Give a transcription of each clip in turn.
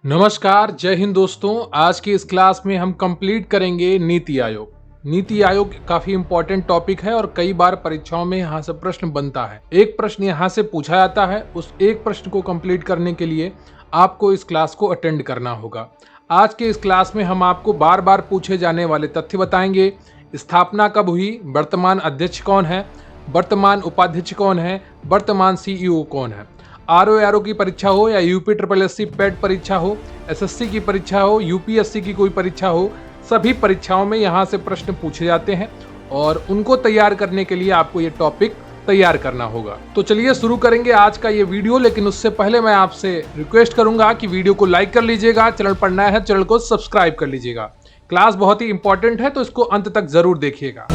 नमस्कार, जय हिंद दोस्तों। आज की इस क्लास में हम कंप्लीट करेंगे नीति आयोग। नीति आयोग काफी इंपॉर्टेंट टॉपिक है और कई बार परीक्षाओं में यहाँ से प्रश्न बनता है। एक प्रश्न यहाँ से पूछा जाता है। उस एक प्रश्न को कंप्लीट करने के लिए आपको इस क्लास को अटेंड करना होगा। आज के इस क्लास में हम आपको बार बार पूछे जाने वाले तथ्य बताएंगे। स्थापना कब हुई, वर्तमान अध्यक्ष कौन है, वर्तमान उपाध्यक्ष कौन है, वर्तमान सीईओ कौन है। आरओ की परीक्षा हो या यूपी ट्रिपल एससी पेट परीक्षा हो, एसएससी की परीक्षा हो, यूपीएससी की कोई परीक्षा हो, सभी परीक्षाओं में यहाँ से प्रश्न पूछे जाते हैं और उनको तैयार करने के लिए आपको ये टॉपिक तैयार करना होगा। तो चलिए शुरू करेंगे आज का ये वीडियो, लेकिन उससे पहले मैं आपसे रिक्वेस्ट करूंगा कि वीडियो को लाइक कर लीजिएगा, चैनल पर नया है चैनल को सब्सक्राइब कर लीजिएगा। क्लास बहुत ही इंपॉर्टेंट है तो इसको अंत तक जरूर देखिएगा।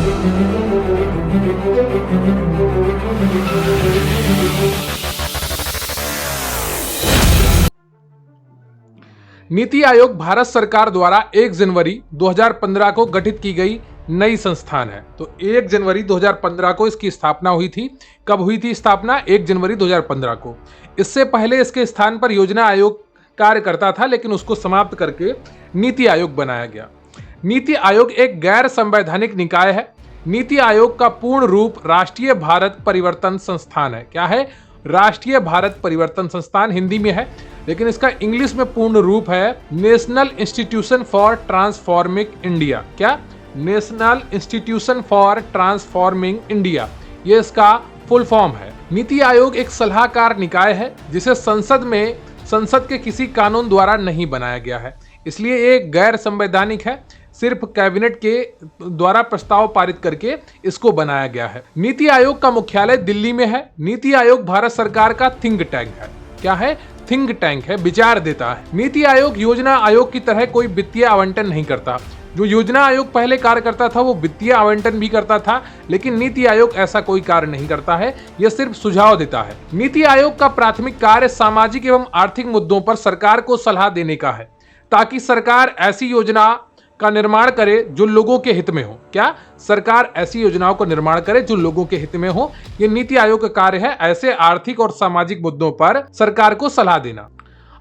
नीति आयोग भारत सरकार द्वारा 1 जनवरी 2015 को गठित की गई नई संस्थान है। तो 1 जनवरी 2015 को इसकी स्थापना हुई थी। कब हुई थी स्थापना? 1 जनवरी 2015 को। इससे पहले इसके स्थान पर योजना आयोग कार्य करता था, लेकिन उसको समाप्त करके नीति आयोग बनाया गया। नीति आयोग एक गैर संवैधानिक निकाय है। नीति आयोग का पूर्ण रूप राष्ट्रीय भारत परिवर्तन संस्थान है। क्या है? राष्ट्रीय भारत परिवर्तन संस्थान हिंदी में है, लेकिन इसका इंग्लिश में पूर्ण रूप है national institution for transforming India. क्या? National institution for transforming India, ये इसका फुल फॉर्म है। नीति आयोग एक सलाहकार निकाय है जिसे संसद के किसी कानून द्वारा नहीं बनाया गया है, इसलिए ये गैर संवैधानिक है। सिर्फ कैबिनेट के द्वारा प्रस्ताव पारित करके इसको बनाया गया है। नीति आयोग का मुख्यालय दिल्ली में है। नीति आयोग भारत सरकार का थिंक टैंक है। क्या है? थिंक टैंक है, विचार देता है। नीति आयोग योजना आयोग की तरह कोई वित्तीय आवंटन नहीं करता। जो योजना आयोग पहले कार्य करता था वो वित्तीय आवंटन भी करता था, लेकिन नीति आयोग ऐसा कोई कार्य नहीं करता है, यह सिर्फ सुझाव देता है। नीति आयोग का प्राथमिक कार्य सामाजिक एवं आर्थिक मुद्दों पर सरकार को सलाह देने का है, ताकि सरकार ऐसी योजना का निर्माण करे जो लोगों के हित में हो। क्या? सरकार ऐसी योजनाओं का निर्माण करे जो लोगों के हित में हो। ये नीति आयोग का कार्य है, ऐसे आर्थिक और सामाजिक मुद्दों पर सरकार को सलाह देना।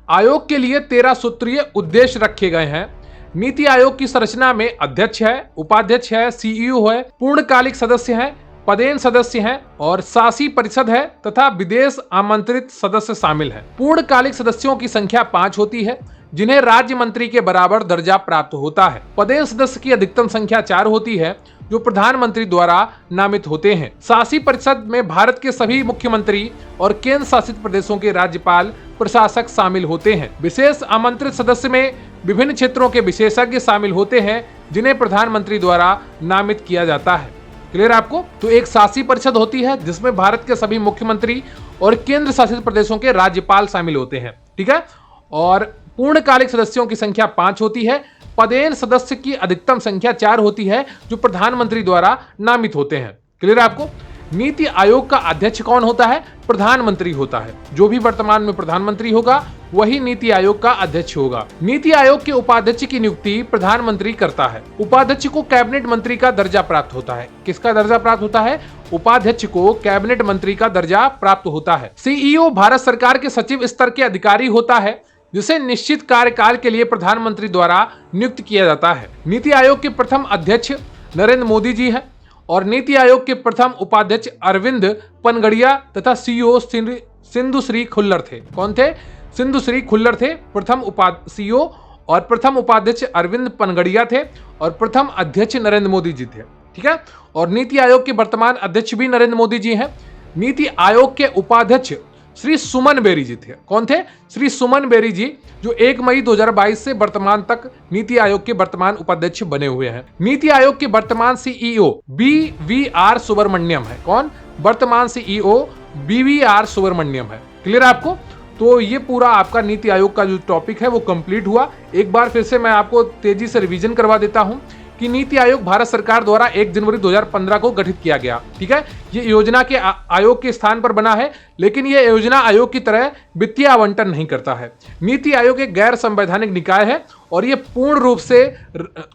आयोग के लिए 13 सूत्रीय उद्देश्य रखे गए हैं। नीति आयोग की संरचना में अध्यक्ष है, उपाध्यक्ष है, सीईओ है, पूर्णकालिक सदस्य है, पदेन सदस्य हैं और शासी परिषद है तथा विदेश आमंत्रित सदस्य शामिल हैं। पूर्णकालिक सदस्यों की संख्या 5 होती है, जिन्हें राज्य मंत्री के बराबर दर्जा प्राप्त होता है। पदेन सदस्य की अधिकतम संख्या 4 होती है, जो प्रधानमंत्री द्वारा नामित होते हैं। शासी परिषद में भारत के सभी मुख्यमंत्री और केंद्र शासित प्रदेशों के राज्यपाल प्रशासक शामिल होते हैं। विशेष आमंत्रित सदस्य में विभिन्न क्षेत्रों के विशेषज्ञ शामिल होते हैं, जिन्हें प्रधानमंत्री द्वारा नामित किया जाता है। क्लियर आपको? तो एक शासी परिषद होती है जिसमें भारत के सभी मुख्यमंत्री और केंद्र शासित प्रदेशों के राज्यपाल शामिल होते हैं। ठीक है? और पूर्णकालिक सदस्यों की संख्या 5 होती है। पदेन सदस्य की अधिकतम संख्या 4 होती है, जो प्रधानमंत्री द्वारा नामित होते हैं। क्लियर आपको? नीति आयोग का अध्यक्ष कौन होता है? प्रधानमंत्री होता है। जो भी वर्तमान में प्रधानमंत्री होगा वही नीति आयोग का अध्यक्ष होगा। नीति आयोग के उपाध्यक्ष की नियुक्ति प्रधानमंत्री करता है। उपाध्यक्ष को कैबिनेट मंत्री का दर्जा प्राप्त होता है। किसका दर्जा प्राप्त होता है? उपाध्यक्ष को कैबिनेट मंत्री का दर्जा प्राप्त होता है। सीईओ भारत सरकार के सचिव स्तर के अधिकारी होता है, जिसे निश्चित कार्यकाल के लिए प्रधानमंत्री द्वारा नियुक्त किया जाता है। नीति आयोग के प्रथम अध्यक्ष नरेंद्र मोदी जी हैं और नीति आयोग के प्रथम उपाध्यक्ष अरविंद पनगड़िया तथा सीईओ सिंधु श्री खुल्लर थे। कौन थे? सिंधु श्री खुल्लर थे प्रथम सीईओ, और प्रथम उपाध्यक्ष अरविंद पनगड़िया थे और प्रथम अध्यक्ष नरेंद्र मोदी जी थे। ठीक है? और नीति आयोग के वर्तमान अध्यक्ष भी नरेंद्र मोदी जी हैं। नीति आयोग के उपाध्यक्ष श्री सुमन बेरी जी थे। कौन थे? श्री सुमन बेरी जी, जो 1 मई 2022 से वर्तमान तक नीति आयोग के वर्तमान उपाध्यक्ष बने हुए हैं। नीति आयोग के वर्तमान सीईओ BVR सुब्रमण्यम है। कौन? वर्तमान सीईओ BVR सुब्रमण्यम है। क्लियर आपको? तो ये पूरा आपका नीति आयोग का जो टॉपिक है वो कंप्लीट हुआ। एक बार फिर से मैं आपको तेजी से रिवीजन करवा देता हूं कि नीति आयोग भारत सरकार द्वारा 1 जनवरी 2015 को गठित किया गया। ठीक है? ये योजना के आयोग के स्थान पर बना है, लेकिन ये योजना आयोग की तरह वित्तीय आवंटन नहीं करता है। नीति आयोग एक गैर संवैधानिक निकाय है और ये पूर्ण रूप से,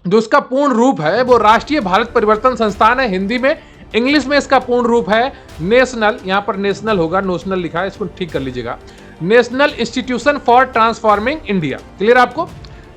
जो इसका पूर्ण रूप है वो राष्ट्रीय भारत परिवर्तन संस्थान है हिंदी में। इंग्लिश में इसका पूर्ण रूप है नेशनल, यहाँ पर नेशनल होगा, नोशनल लिखा है, इसको ठीक कर लीजिएगा, national institution for transforming India. Clear आपको?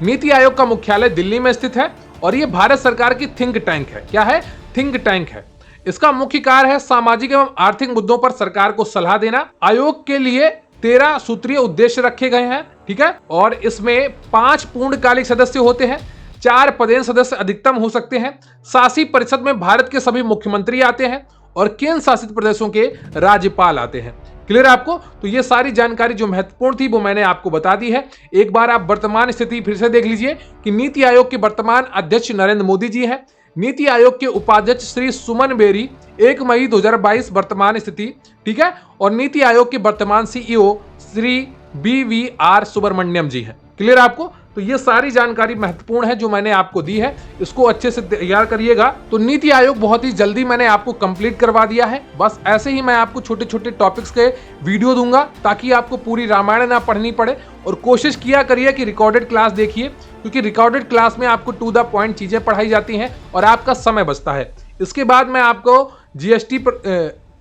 नीति आयोग का मुख्यालय दिल्ली में स्थित है और यह भारत सरकार की थिंक टैंक है। क्या है? थिंक टैंक है। इसका मुख्य कार्य है सामाजिक एवं आर्थिक मुद्दों पर सरकार को सलाह देना। आयोग के लिए 13 सूत्रीय उद्देश्य रखे गए हैं। ठीक है, और इसमें 5 पूर्णकालिक सदस्य होते हैं, 4 पदेन सदस्य अधिकतम हो सकते हैं। शासी परिषद में भारत के सभी मुख्यमंत्री आते हैं और केंद्र शासित प्रदेशों के राज्यपाल आते हैं। क्लियर आपको? तो ये सारी जानकारी जो महत्वपूर्ण थी वो मैंने आपको बता दी है। एक बार आप वर्तमान स्थिति फिर से देख लीजिए कि नीति आयोग के वर्तमान अध्यक्ष नरेंद्र मोदी जी हैं। नीति आयोग के उपाध्यक्ष श्री सुमन बेरी 1 मई 2022 वर्तमान स्थिति। ठीक है, और नीति आयोग के वर्तमान सीईओ श्री BVR सुब्रमण्यम जी हैं। क्लियर आपको? तो ये सारी जानकारी महत्वपूर्ण है जो मैंने आपको दी है, इसको अच्छे से तैयार करिएगा। तो नीति आयोग बहुत ही जल्दी मैंने आपको कंप्लीट करवा दिया है। बस ऐसे ही मैं आपको छोटे छोटे टॉपिक्स के वीडियो दूंगा ताकि आपको पूरी रामायण ना पढ़नी पड़े, और कोशिश किया करिए कि रिकॉर्डेड क्लास देखिए, क्योंकि रिकॉर्डेड क्लास में आपको टू द पॉइंट चीजें पढ़ाई जाती हैं और आपका समय बचता है। इसके बाद मैं आपको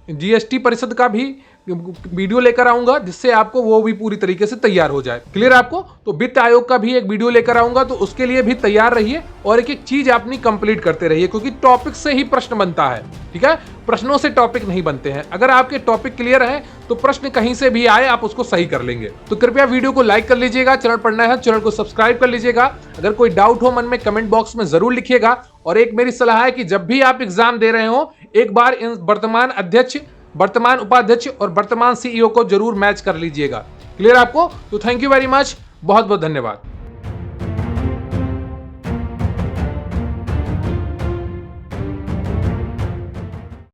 जीएसटी परिषद का भी वीडियो लेकर आऊंगा, जिससे आपको वो भी पूरी तरीके से तैयार हो जाए। क्लियर आपको? तो वित्त आयोग का भी एक वीडियो लेकर आऊंगा, तो उसके लिए भी तैयार रहिए और एक एक चीज अपनी कंप्लीट करते रहिए, क्योंकि टॉपिक से ही प्रश्न बनता है। ठीक है, प्रश्नों से टॉपिक नहीं बनते हैं। अगर आपके टॉपिक क्लियर है तो प्रश्न कहीं से भी आए आप उसको सही कर लेंगे। तो कृपया वीडियो को लाइक कर लीजिएगा, चैनल पर नया है चैनल को सब्सक्राइब कर लीजिएगा। अगर कोई डाउट हो मन में कमेंट बॉक्स में जरूर लिखिएगा। और एक मेरी सलाह है कि जब भी आप एग्जाम दे रहे हो, एक बार इन वर्तमान अध्यक्ष, वर्तमान उपाध्यक्ष और वर्तमान सीईओ को जरूर मैच कर लीजिएगा। क्लियर आपको? तो थैंक यू वेरी मच, बहुत बहुत धन्यवाद।